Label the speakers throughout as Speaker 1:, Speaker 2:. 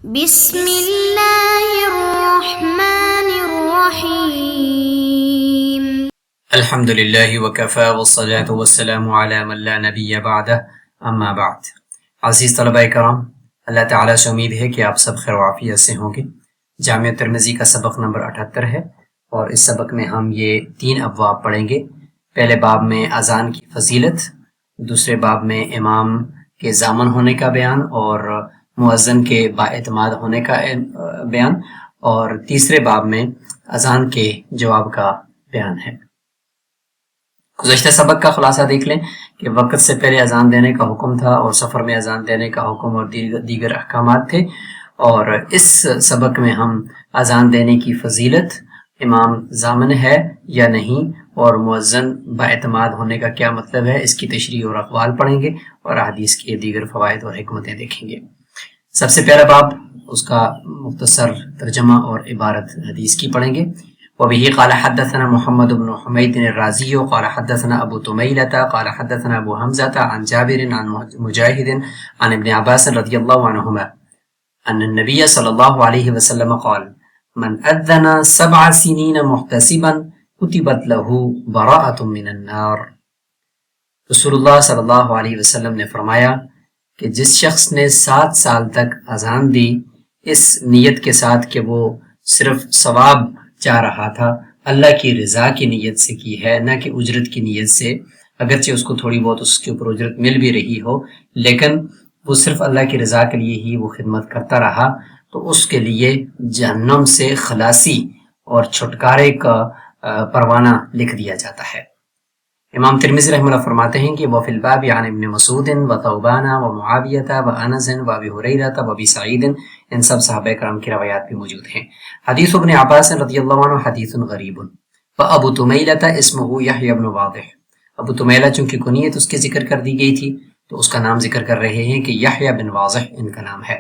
Speaker 1: بسم اللہ الرحمن الرحیم
Speaker 2: الحمدللہ وکفا والصلاة والسلام علی من لا نبی بعدہ اما بعد۔ عزیز طلبہ کرام، اللہ تعالیٰ سے امید ہے کہ آپ سب خیر و عافیت سے ہوں گے۔ جامعہ ترمذی کا سبق نمبر 78 ہے اور اس سبق میں ہم یہ 3 ابواب پڑھیں گے۔ پہلے باب میں اذان کی فضیلت، دوسرے باب میں امام کے ضامن ہونے کا بیان اور مؤذن کے بااعتماد ہونے کا بیان، اور تیسرے باب میں اذان کے جواب کا بیان ہے۔ گزشتہ سبق کا خلاصہ دیکھ لیں کہ وقت سے پہلے اذان دینے کا حکم تھا اور سفر میں اذان دینے کا حکم اور دیگر احکامات تھے، اور اس سبق میں ہم اذان دینے کی فضیلت، امام ضامن ہے یا نہیں، اور مؤذن بااعتماد ہونے کا کیا مطلب ہے، اس کی تشریح اور اقوال پڑھیں گے اور احادیث کے دیگر فوائد اور حکمتیں دیکھیں گے۔ سب سے پہلا باب، اس کا مختصر ترجمہ اور عبارت حدیث کی پڑھیں گے۔ وبه قال حدثنا محمد بن حميد الرازي قال حدثنا ابو تميلة قال حدثنا ابو حمزة عن جابر عن مجاهد عن ابن عباس رضي الله عنهما ان النبي صلى الله عليه وسلم قال من اذن 7 سنين محتسبا كتبت له براءة من النار۔ رسول اللہ صلی اللہ علیہ وسلم نے فرمایا کہ جس شخص نے 7 سال تک اذان دی اس نیت کے ساتھ کہ وہ صرف ثواب چاہ رہا تھا، اللہ کی رضا کی نیت سے کی ہے، نہ کہ اجرت کی نیت سے، اگرچہ اس کو تھوڑی بہت اس کے اوپر اجرت مل بھی رہی ہو، لیکن وہ صرف اللہ کی رضا کے لیے ہی وہ خدمت کرتا رہا، تو اس کے لیے جہنم سے خلاصی اور چھٹکارے کا پروانہ لکھ دیا جاتا ہے۔ امام ترمذی رحمہ اللہ فرماتے ہیں کہ وفی الباب عن ابن مسعود وثوبان ومعاویہ وانس وابی ہریرہ وابی سعید، ان سب صحابہ کرام کی روایات بھی موجود ہیں۔ حدیث ابن عباس رضی اللہ عنہ حدیث غریب، وابو تمیلہ اسمہ یحیی بن واضح، ابو تمیلہ چونکہ کنیت اس کے ذکر کر دی گئی تھی تو اس کا نام ذکر کر رہے ہیں کہ یحیی بن واضح ان کا نام ہے۔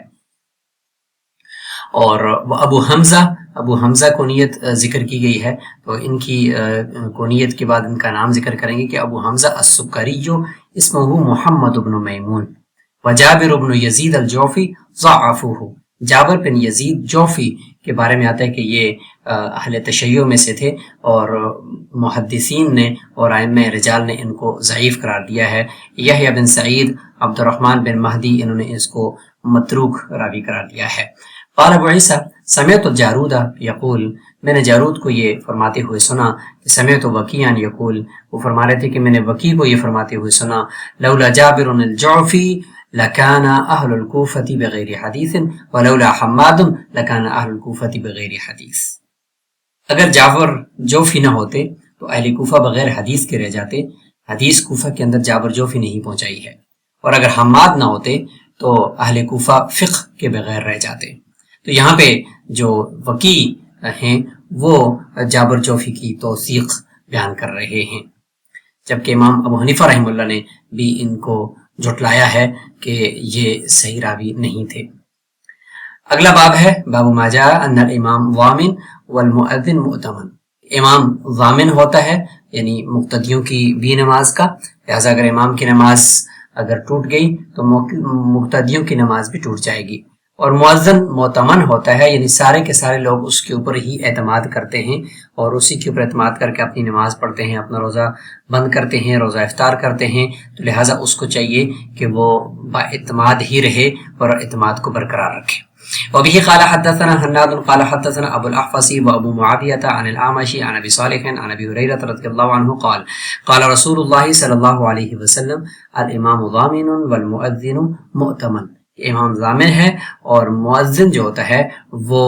Speaker 2: اور وہ ابو حمزہ کنیت ذکر کی گئی ہے، تو ان کی کنیت کے بعد ان کا نام ذکر کریں گے کہ ابو حمزہ السکری اسمہ محمد بن میمون، وجابر بن یزید الجوفی ضعفوہ، جابر بن یزید جوفی کے بارے میں آتا ہے کہ یہ اہل تشیع میں سے تھے، اور محدثین نے اور ائمہ رجال نے ان کو ضعیف قرار دیا ہے۔ یحییٰ بن سعید، عبد الرحمن بن مہدی، انہوں نے اس کو متروک راوی قرار دیا ہے۔ قال ابو عیسیٰ سمعت الجارود یقول، میں نے جارود کو یہ فرماتے ہوئے سنا کہ سمعت وکیعا یقول، وہ فرما رہے تھے کہ میں نے وکیع کو یہ فرماتے ہوئے سنا لولا جابر الجعفی لکان اہل الکوفۃ بغیر حدیث ولولا حماد لکان اہل الکوفۃ بغیر حدیث۔ اگر جابر جوفی نہ ہوتے تو اہل کوفہ بغیر حدیث کے رہ جاتے، حدیث کوفہ کے اندر جابر جوفی نہیں پہنچائی ہے، اور اگر حماد نہ ہوتے تو اہل کوفہ فقہ کے بغیر رہ جاتے۔ تو یہاں پہ جو وکیع ہیں وہ جابر جوفی کی توثیق بیان کر رہے ہیں، جبکہ امام ابو حنیفہ رحمہ اللہ نے بھی ان کو جھٹلایا ہے کہ یہ صحیح راوی نہیں تھے۔ اگلا باب ہے باب ما جاء ان الامام ضامن والمؤذن مؤتمن، امام ضامن ہوتا ہے یعنی مقتدیوں کی بھی نماز کا، لہذا اگر امام کی نماز اگر ٹوٹ گئی تو مقتدیوں کی نماز بھی ٹوٹ جائے گی، اور مؤذن مؤتمن ہوتا ہے یعنی سارے کے سارے لوگ اس کے اوپر ہی اعتماد کرتے ہیں اور اسی کے اوپر اعتماد کر کے اپنی نماز پڑھتے ہیں، اپنا روزہ بند کرتے ہیں، روزہ افطار کرتے ہیں، تو لہٰذا اس کو چاہیے کہ وہ بااعتماد ہی رہے اور اعتماد کو برقرار رکھے۔ وبه قال حدثنا حناد قال حدثنا ابو الاحفص وابو معاویہ عن الاعمش عن ابی صالح عن ابی ہریرہ رضی اللہ عنہ قال قال رسول اللہ صلی اللہ علیہ وسلم الامام ضامن والمؤذن مؤتمن، امام ضامن ہے اور مؤذن جو ہوتا ہے وہ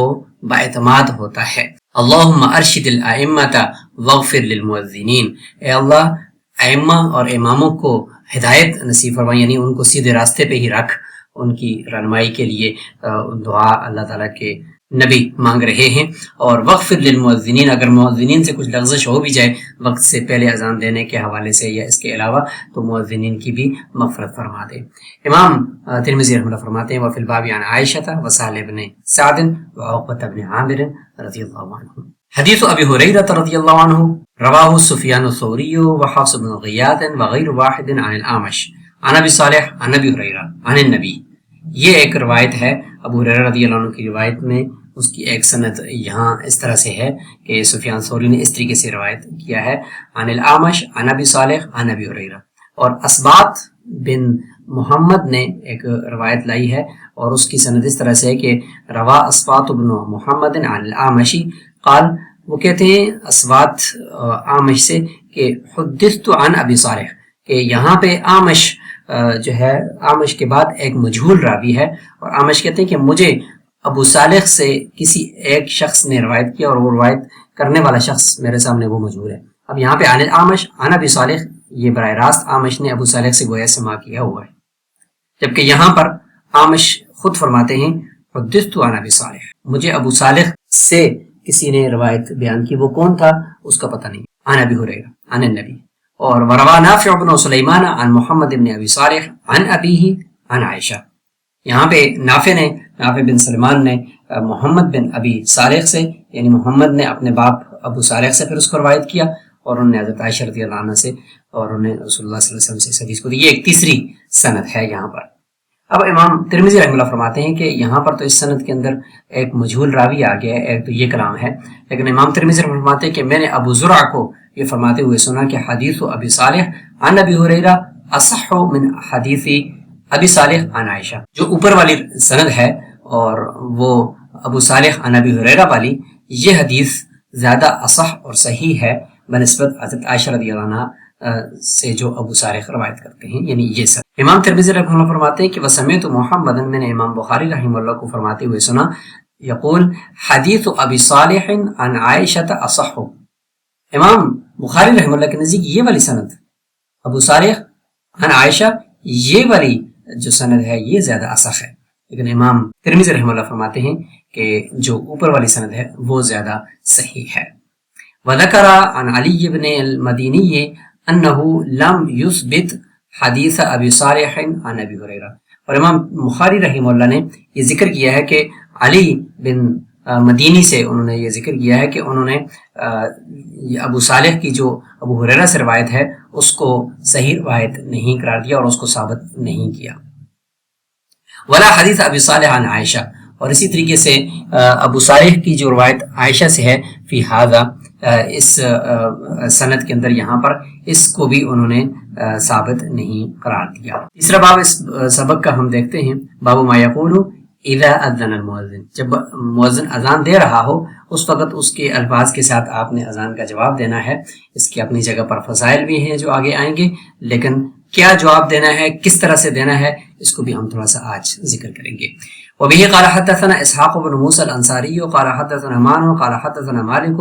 Speaker 2: بااعتماد ہوتا ہے۔ اللہم ارشد الائمۃ واغفر للمؤذنین، اے اللہ ائمہ اور اماموں کو ہدایت نصیب فرما، یعنی ان کو سیدھے راستے پہ ہی رکھ، ان کی رہنمائی کے لیے دعا اللہ تعالیٰ کے نبی مانگ رہے ہیں۔ اور وغفر للمؤذنین، اگر مؤذنین سے کچھ لغزش ہو بھی جائے وقت سے پہلے اذان دینے کے حوالے سے یا اس کے علاوہ، تو مؤذنین کی بھی مغفرت فرما دے۔ امام ترمذی رحمہ اللہ فرماتے ہیں وفی الباب عن عائشہ وسہل بن سعد وعقبۃ بن عامر رضی اللہ عنہ۔ حدیث ابی ہریرہ رضی اللہ عنہ رواہ سفیان الثوری وحفص بن غیاث وغیر واحد عن الاعمش عن ابی صالح عن ابی ہریرہ عن النبی، یہ ایک روایت ہے ابو ہریرہ رضی اللہ عنہ کی روایت میں اس کی ایک سند یہاں اس طرح سے ہے کہ سفیان ثوری نے اس طریقے سے روایت کیا ہے عن الاعمش عن ابی صالح عن ابی ہریرہ، اور اسبات بن محمد نے ایک روایت لائی ہے اور اس کی سند اس طرح سے ہے کہ روا اسبات بن محمد عن الاعمشی قال، وہ کہتے ہیں اسبات اعمش سے کہ حدثت عن ابی صالح، کہ یہاں پہ اعمش جو ہے اعمش کے بعد ایک مجہول راوی ہے، اور اعمش کہتے ہیں کہ مجھے ابو صالح سے کسی ایک شخص نے روایت کیا اور وہ روایت کرنے والا شخص میرے سامنے وہ مجہول ہے۔ اب یہاں پہ عن الاعمش عن ابی صالح، یہ براہ راست اعمش نے ابو صالح سے گویا سماع کیا ہوا ہے، جبکہ یہاں پر اعمش خود فرماتے ہیں حدثت عن ابی صالح، مجھے ابو صالح سے کسی نے روایت بیان کی، وہ کون تھا اس کا پتہ نہیں، عن ابی ہریرہ عن النبی۔ اور وروا نافع بن سلیمان عن محمد بن ابی صالح عن ابیہ عن عائشہ، یہاں پہ نافع بن سلمان نے محمد بن ابی صالح سے، یعنی محمد نے اپنے باپ ابو صالح سے پھر اس کو روایت کیا، اور انہوں نے حضرت عائشہ رضی اللہ عنہ سے، اور انہوں نے رسول اللہ صلی اللہ علیہ وسلم سے اس حدیث کو دی۔ یہ ایک تیسری سند ہے یہاں پر۔ اب امام ترمذی رحمہ اللہ فرماتے ہیں کہ یہاں پر تو اس سند کے اندر ایک مجہول راوی آ گیا ہے، ایک تو یہ کلام ہے، لیکن امام ترمذی رحمہ اللہ فرماتے ہیں کہ میں نے ابو زرع کو یہ فرماتے ہوئے سنا کہ حدیث ابی صالح عن ابی ہریرہ اصح من حدیث ابی صالح عن عائشہ، جو اوپر والی سند ہے اور وہ ابو صالح عن ابی ہریرہ والی، یہ حدیث زیادہ اصح اور صحیح ہے بنسبت حضرت عائشہ رضی اللہ عنہ سے جو ابو صالح روایت کرتے ہیں، یعنی یہ سب۔ امام ترمذی رحمہ اللہ فرماتے ہیں کہ وسمعت محمد، میں نے امام بخاری رحمہ اللہ کو فرماتے ہوئے سنا یقول حدیث ابی صالح عن عائشہ اصح، امام بخاری رحمہ اللہ کے نزدیک یہ والی سند ابو صالح عن عائشہ، یہ والی جو سند ہے یہ زیادہ اصح ہے، لیکن امام ترمذی رحمہ اللہ فرماتے ہیں کہ جو اوپر والی سند ہے وہ زیادہ صحیح ہے۔ وذکر عن علی بن المدینی انہ لم یثبت حدیث ابی صالح عن ابی ہریرہ، اور امام بخاری رحمہ اللہ نے یہ ذکر کیا ہے کہ علی بن مدینی سے انہوں نے یہ ذکر کیا ہے کہ انہوں نے ابو صالح کی جو ابو ہریرہ سے روایت ہے اس کو صحیح روایت نہیں قرار دیا اور اس کو ثابت نہیں کیا۔ ولا حدیث ابی صالح عن عائشہ، اور اسی طریقے سے ابو صالح کی جو روایت عائشہ سے ہے فی ھذا، اس سند کے اندر یہاں پر اس کو بھی انہوں نے ثابت نہیں قرار دیا۔ تیسرا باب اس سبق کا ہم دیکھتے ہیں، باب ما یقول اذا اذن المؤذن، جب مؤذن اذان دے رہا ہو اس وقت اس کے الفاظ کے ساتھ آپ نے اذان کا جواب دینا ہے۔ اس کی اپنی جگہ پر فضائل بھی ہیں جو آگے آئیں گے، لیکن کیا جواب دینا ہے، کس طرح سے دینا ہے، اس کو بھی ہم تھوڑا سا آج ذکر کریں گے۔ وبه قال حدثنا اسحاق بن موسى الانصاري قال حدثنا مان قال حدثنا مالك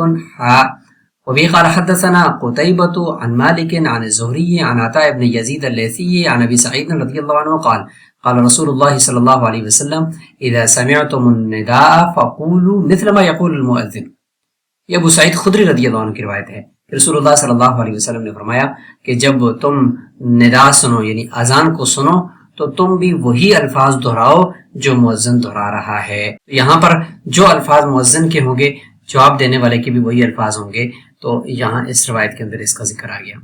Speaker 2: وبه قال حدثنا قتيبة عن مالك عن الزهري عن عطاء بن يزيد الليثي عن ابي سعيد رضي الله عنه قال قال رسول الله صلى الله عليه وسلم اذا سمعتم النداء فقولوا مثل ما يقول المؤذن۔ یہ ابو سعید خدری رضی اللہ عنہ کی روایت ہے کہ رسول اللہ صلی اللہ علیہ وسلم نے فرمایا کہ جب تم ندا سنو یعنی اذان کو سنو تو تم بھی وہی الفاظ دہراؤ جو مؤذن دہرا رہا ہے۔ یہاں پر جو الفاظ مؤذن کے ہوں گے جواب دینے والے کے بھی وہی الفاظ ہوں گے، تو یہاں اس روایت کے اندر اس کا ذکر آ گیا۔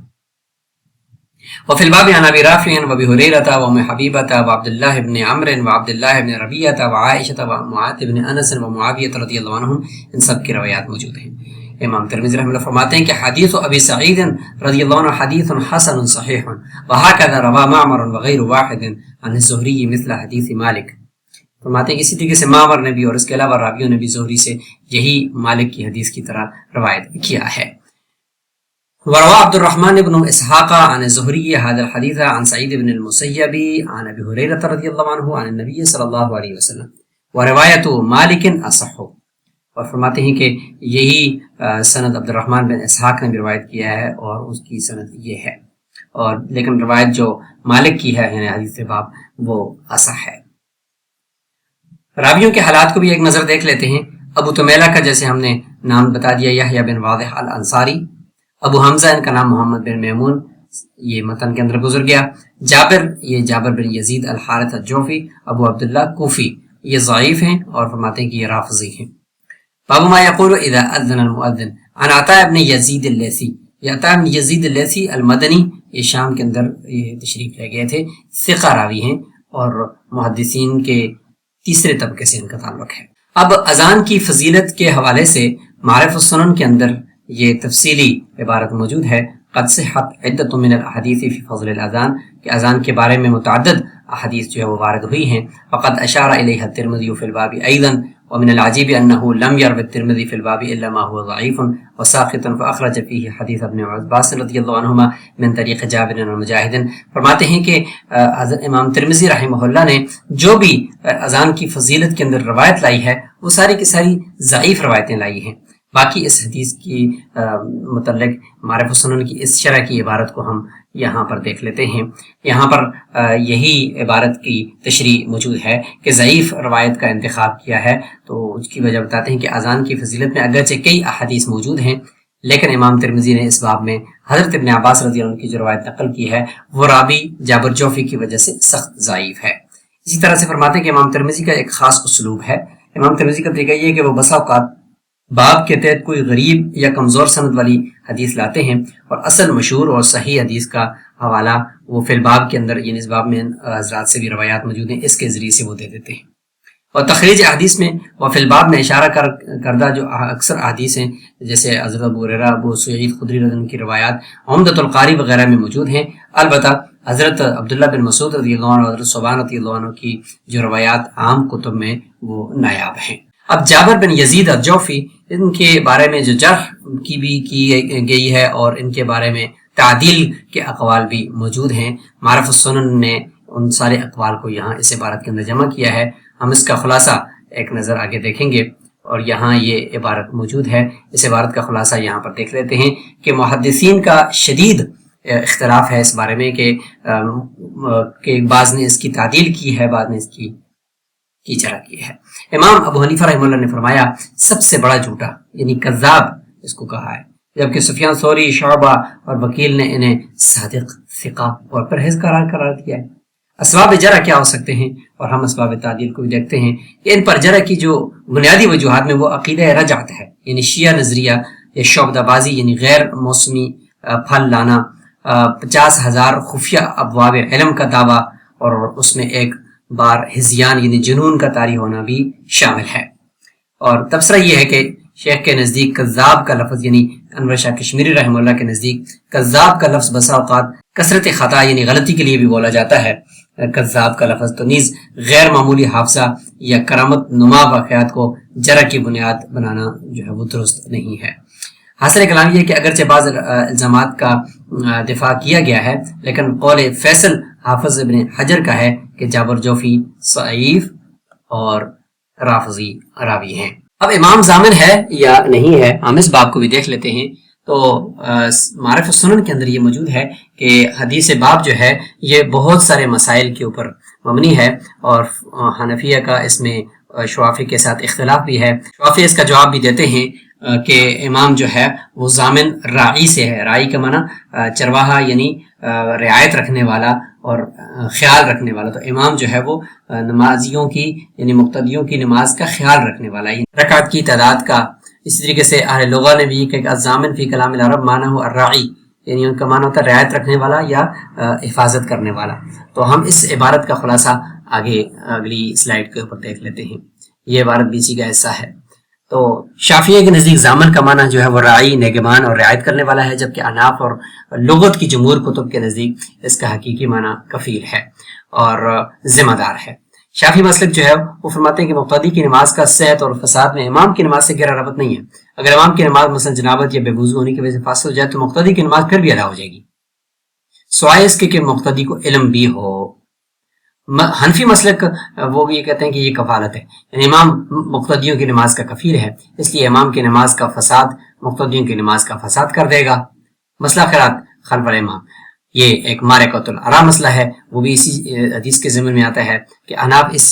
Speaker 2: وفي الباب عن ابي رافع وابي هريره وام حبيبه وعبد الله بن عمرو وعبد الله بن ربيعه وعائشه ومعاذ بن انس ومعاويه رضي الله عنهم، ان سب کی روایات موجود ہیں۔ امام ترمذی رحمہ اللہ فرماتے ہیں کہ حدیث ابی سعید رضی اللہ عنہ حدیث حسن صحیح وهكذا روى معمر وغير واحد عن الزهري مثل حدیث مالک۔ فرماتے ہیں اسی طریقے سے معمر نے بھی اور اس کے علاوہ راویوں نے بھی زہری سے یہی مالک کی حدیث کی طرح روایت کیا ہے۔ وروى عبد الرحمن بن اسحاق عن الزهري هذا الحديث عن سعيد بن المسيب عن ابي هريره رضي الله عنه عن النبي صلى الله عليه وسلم وروايه مالك اصح۔ اور فرماتے ہیں کہ یہی سند عبد الرحمن بن اسحاق نے بھی روایت کیا ہے اور اس کی سند یہ ہے، اور لیکن روایت جو مالک کی ہے یعنی حدیث باب وہ اصح ہے۔ راویوں کے حالات کو بھی ایک نظر دیکھ لیتے ہیں۔ ابو تمیلہ کا جیسے ہم نے نام بتا دیا یحییٰ بن واضح الانصاری، ابو حمزہ ان کا نام محمد بن میمون، یہ متن کے اندر گزر گیا۔ جابر، یہ جابر بن یزید الحارث الجوفی، ابو عبداللہ کوفی، یہ ضعیف ہیں اور فرماتے ہیں کہ یہ رافضی ہیں۔ باب ما یقول اذا اذن المؤذن عن عطاء بن یزید اللیثی، یہ عطاء بن یزید اللیثی المدنی، یہ شام کے اندر یہ تشریف لے گئے تھے، ثقہ راوی ہیں اور محدثین کے تیسرے طبقے سے ان کا تعلق ہے۔ اب اذان کی فضیلت کے حوالے سے معارف السنن کے اندر یہ تفصیلی عبارت موجود ہے، قد صحت عدۃ من الاحادیث فی فضل الاذان، کہ اذان کے بارے میں متعدد احادیث جو ہے وہ وارد ہوئی ہیں۔ وقد اشار الیہ الترمذی فی الباب ایضا، ومن العجیب انه لم يرو الترمذی فی الباب الا ما هو ضعیف وساقط فاخرج فیہ حدیث ابن عباس رضی اللہ عنہما من طریق جابر ومجاہد۔ فرماتے ہیں کہ امام ترمذی رحمہ اللہ نے جو بھی اذان کی فضیلت کے اندر روایت لائی ہے وہ ساری کی ساری ضعیف روایتیں لائی ہیں۔ باقی اس حدیث کی متعلق معارف السنن کی اس شرح کی عبارت کو ہم یہاں پر دیکھ لیتے ہیں۔ یہاں پر یہی عبارت کی تشریح موجود ہے کہ ضعیف روایت کا انتخاب کیا ہے، تو اس کی وجہ بتاتے ہیں کہ اذان کی فضیلت میں اگرچہ کئی احادیث موجود ہیں، لیکن امام ترمذی نے اس باب میں حضرت ابن عباس رضی اللہ عنہ کی جو روایت نقل کی ہے وہ راوی جابر جوفی کی وجہ سے سخت ضعیف ہے۔ اسی طرح سے فرماتے ہیں کہ امام ترمذی کا ایک خاص اسلوب ہے۔ امام ترمذی کا طریقہ یہ ہے کہ وہ بسا اوقات باب کے تحت کوئی غریب یا کمزور سند والی حدیث لاتے ہیں اور اصل مشہور اور صحیح حدیث کا حوالہ وہ فی الباب کے اندر، یعنی اس باب میں حضرات سے بھی روایات موجود ہیں، اس کے ذریعے سے وہ دے دیتے ہیں۔ اور تخریج حدیث میں وہ فی الباب میں اشارہ کردہ جو اکثر حدیث ہیں، جیسے حضرت ابو ہریرہ، ابو سعید خدری رضی اللہ عنہ کی روایات عمدۃ القاری وغیرہ میں موجود ہیں۔ البتہ حضرت عبداللہ بن مسعود رضی اللہ عنہ اور حضرت ثوبان رضی اللہ عنہ کی جو روایات عام کتب میں وہ نایاب ہیں۔ اب جابر بن یزید الجوفی، ان کے بارے میں جو جرح کی بھی کی گئی ہے اور ان کے بارے میں تعدیل کے اقوال بھی موجود ہیں۔ معارف السنن نے ان سارے اقوال کو یہاں اس عبارت کے اندر جمع کیا ہے۔ ہم اس کا خلاصہ ایک نظر آگے دیکھیں گے، اور یہاں یہ عبارت موجود ہے۔ اس عبارت کا خلاصہ یہاں پر دیکھ لیتے ہیں کہ محدثین کا شدید اختلاف ہے اس بارے میں کہ بعض نے اس کی تعدیل کی ہے، بعض نے اس کی جرح کی ہے۔ امام ابو حنیفہ رحمہ اللہ نے فرمایا سب سے بڑا جھوٹا یعنی کذاب اس کو کہا ہے، جبکہ سفیان ثوری، شعبہ اور وکیل نے انہیں صادق، ثقہ اور پرہیزگار قرار دیا ہے۔ اسباب جرح کیا ہو سکتے ہیں، اور ہم اسباب تعدیل کو بھی دیکھتے ہیں کہ ان پر جرح کی جو بنیادی وجوہات میں وہ عقیدہ رجعت ہے، یعنی شیعہ نظریہ یا شعبدہ بازی، یعنی غیر موسمی پھل لانا، 50,000 خفیہ ابواب علم کا دعویٰ، اور اس میں ایک بار ہزیان یعنی جنون کا طاری ہونا بھی شامل ہے۔ اور تبصرہ یہ ہے کہ شیخ کے نزدیک کذاب کا لفظ، یعنی انور شاہ کشمیری رحمہ اللہ کے نزدیک کذاب کا لفظ بسا اوقات کثرت خطا یعنی غلطی کے لیے بھی بولا جاتا ہے۔ کذاب کا لفظ تو نیز غیر معمولی حافظہ یا کرامت نما واقعات کو جرح کی بنیاد بنانا جو ہے وہ درست نہیں ہے۔ حاصل کلام یہ کہ اگرچہ بعض الزامات کا دفاع کیا گیا ہے، لیکن قول فیصل حافظ ابن حجر کا ہے کہ جابر جوفی ضعیف اور رافضی راوی ہیں۔ اب امام ضامن ہے یا نہیں ہے، ہم اس باب کو بھی دیکھ لیتے ہیں۔ تو معارف السنن کے اندر یہ موجود ہے کہ حدیث باب جو ہے یہ بہت سارے مسائل کے اوپر مبنی ہے، اور حنفیہ کا اس میں شوافی کے ساتھ اختلاف بھی ہے۔ شوافی اس کا جواب بھی دیتے ہیں کہ امام جو ہے وہ ضامن راعی سے ہے۔ راعی کا معنی چرواہا یعنی رعایت رکھنے والا اور خیال رکھنے والا، تو امام جو ہے وہ نمازیوں کی یعنی مقتدیوں کی نماز کا خیال رکھنے والا، رکعت کی تعداد کا۔ اسی طریقے سے اہل لغہ نے بھی یہ کہ الضامن فی کلام العرب معنی ہو الراعی، یعنی ان کا معنی ہوتا ہے رعایت رکھنے والا یا حفاظت کرنے والا۔ تو ہم اس عبارت کا خلاصہ آگے اگلی سلائیڈ کے اوپر دیکھ لیتے ہیں۔ یہ عبارت بھی اسی کا حصہ ہے۔ تو شافعیہ کے نزدیک ضامن کا معنی جو ہے وہ راعی، نگہبان اور رعایت کرنے والا ہے، جبکہ اناف اور لغت کی جمہور کتب کے نزدیک اس کا حقیقی معنی کفیل ہے اور ذمہ دار ہے۔ شافعی مسلک جو ہے وہ فرماتے ہیں کہ مقتدی کی نماز کا صحت اور فساد میں امام کی نماز سے گہرا ربط نہیں ہے۔ اگر امام کی نماز مثلا جنابت یا بے وضو ہونے کی وجہ سے فاسد ہو جائے تو مقتدی کی نماز پھر بھی ادا ہو جائے گی، سوائے اس کے کہ مقتدی کو علم بھی ہو۔ حنفی مسلک وہ یہ کہتے ہیں کہ یہ کفالت ہے، یعنی امام مقتدیوں کی نماز کا کفیل ہے، اس لیے امام کی نماز کا فساد مقتدیوں کی نماز کا فساد کر دے گا۔ مسئلہ خیرات خلف الامام یہ ایک مارکۃ الارا مسئلہ ہے، وہ بھی اسی حدیث کے ضمن میں آتا ہے کہ اناف اس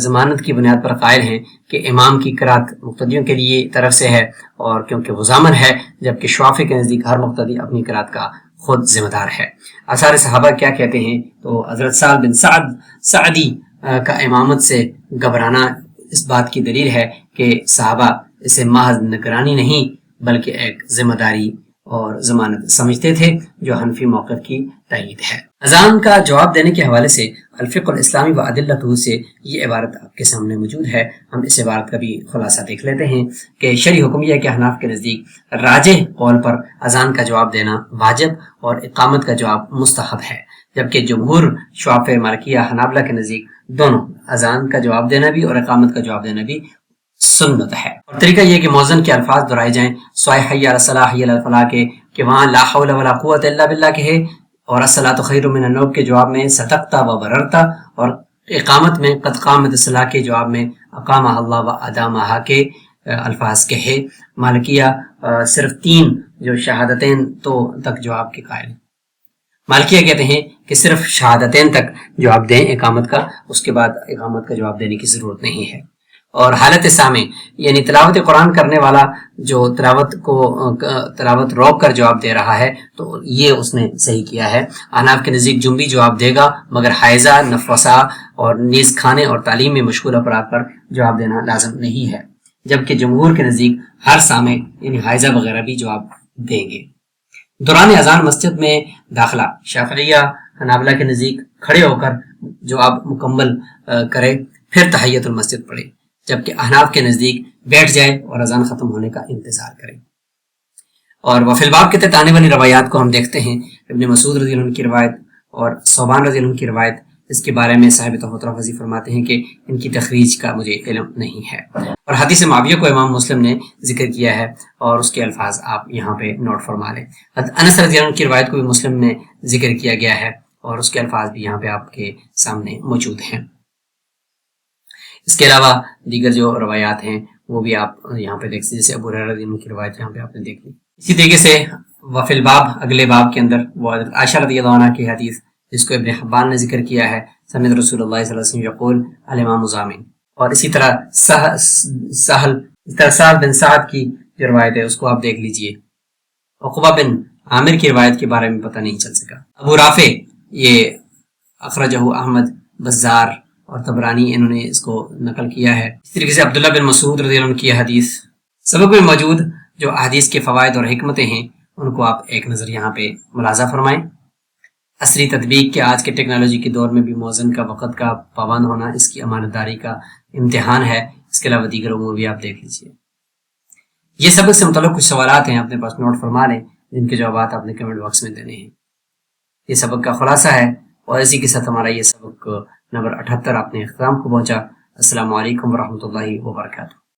Speaker 2: ضمانت کی بنیاد پر قائل ہیں کہ امام کی قرات مقتدیوں کے لیے طرف سے ہے، اور کیونکہ وہ ضامن ہے، جبکہ شوافی کے نزدیک ہر مقتدی اپنی قرات کا خود ذمہ دار ہے۔ آثار صحابہ کیا کہتے ہیں؟ تو حضرت سعد بن سعدی کا امامت سے گھبرانا اس بات کی دلیل ہے کہ صحابہ اسے محض نگرانی نہیں بلکہ ایک ذمہ داری اور ضمانت سمجھتے تھے، جو حنفی موقف کی تائید ہے۔ اذان کا جواب دینے کے حوالے سے الفقہ الاسلامی و ادلتہ سے یہ عبارت آپ کے سامنے موجود ہے۔ ہم اس عبارت کا بھی خلاصہ دیکھ لیتے ہیں کہ شرعی حکم یہ ہے کہ احناف کے نزدیک راجح قول پر اذان کا جواب دینا واجب اور اقامت کا جواب مستحب ہے، جبکہ جمہور شافعی مالکیہ حنابلہ کے نزدیک دونوں اذان کا جواب دینا بھی اور اقامت کا جواب دینا بھی سنت ہے۔ اور طریقہ یہ کہ مؤذن کے الفاظ دہرائے جائیں، سوائے حی علی الصلاح حی علی الفلاح کے، کہ وہاں لا حول ولا قوت الا باللہ کے ہے، اور الصلاۃ خیر من النوم کے جواب میں صدقتا و بررتا، اور اقامت میں قد قامت الصلاح کے جواب میں اقامہ اللہ و ادامہ کے الفاظ کے ہے۔ مالکیہ صرف 3 جو شہادتین تو تک جواب کے قائل۔ مالکیہ کہتے ہیں کہ صرف شہادتین تک جواب دیں اقامت کا، اس کے بعد اقامت کا جواب دینے کی ضرورت نہیں ہے۔ اور حالت سامع یعنی تلاوت قرآن کرنے والا جو تلاوت روک کر جواب دے رہا ہے تو یہ اس نے صحیح کیا ہے۔ احناف کے نزدیک جنبی جواب دے گا، مگر حائزہ، نفسا اور نیز کھانے اور تعلیم میں مشغول افراد پر جواب دینا لازم نہیں ہے، جبکہ جمہور کے نزدیک ہر سامع یعنی حائزہ وغیرہ بھی جواب دیں گے۔ دوران اذان مسجد میں داخلہ شافعیہ حنابلہ کے نزدیک کھڑے ہو کر جواب مکمل کرے، پھر تحیت المسجد پڑھے، جبکہ احناف کے نزدیک بیٹھ جائے اور اذان ختم ہونے کا انتظار کرے۔ اور وفی الباب کے تحت آنے والی روایات کو ہم دیکھتے ہیں۔ ابن مسعود رضی اللہ عنہ کی روایت اور ثوبان رضی اللہ عنہ کی روایت، اس کے بارے میں صاحب تحفۃ الحفظی فرماتے ہیں کہ ان کی تخریج کا مجھے علم نہیں ہے۔ اور حدیث معاویہ کو امام مسلم نے ذکر کیا ہے اور اس کے الفاظ آپ یہاں پہ نوٹ فرما لیں۔ انس رضی اللہ عنہ کی روایت کو بھی مسلم میں ذکر کیا گیا ہے اور اس کے الفاظ بھی یہاں پہ آپ کے سامنے موجود ہیں۔ اس کے علاوہ دیگر جو روایات ہیں وہ بھی آپ یہاں پہ دیکھ سکتے، جیسے ابو ہریرہ رضی اللہ عنہ کی روایت یہاں پہ آپ نے دیکھ لی۔ اسی طریقے سے وفی الباب اگلے باب کے اندر وہ عائشہ رضی اللہ عنہ کی حدیث جس کو ابن حبان نے ذکر کیا ہے، سمعت رسول اللہ صلی اللہ علیہ وسلم یقول الامام ضامن، اور اسی طرح سہل بن سعد کی جو روایت ہے اس کو آپ دیکھ لیجئے۔ عقبہ بن عامر کی روایت کے بارے میں پتہ نہیں چل سکا۔ ابو رافع یہ اخرجہ احمد، بزار اور طبرانی انہوں نے اس کو نقل کیا ہے۔ اس طریقے سے عبداللہ بن مسعود رضی اللہ عنہ کی حدیث۔ سبق میں موجود جو احادیث کے فوائد اور حکمتیں ہیں ان کو آپ ایک نظر یہاں پہ ملاحظہ فرمائیں۔ عصری تطبیق کے آج کے ٹیکنالوجی کے دور میں بھی مؤذن کا وقت کا پابند ہونا اس کی امانت داری کا امتحان ہے۔ اس کے علاوہ دیگر امور بھی آپ دیکھ لیجیے۔ یہ سبق سے متعلق کچھ سوالات ہیں، اپنے پاس نوٹ فرما لیں، جن کے جوابات آپ نے کمنٹ باکس میں دینے ہیں۔ یہ سبق کا خلاصہ ہے اور اسی کے ساتھ ہمارا یہ سبق نمبر 78 اپنے اختتام کو پہنچا۔ السلام علیکم ورحمۃ اللہ وبرکاتہ۔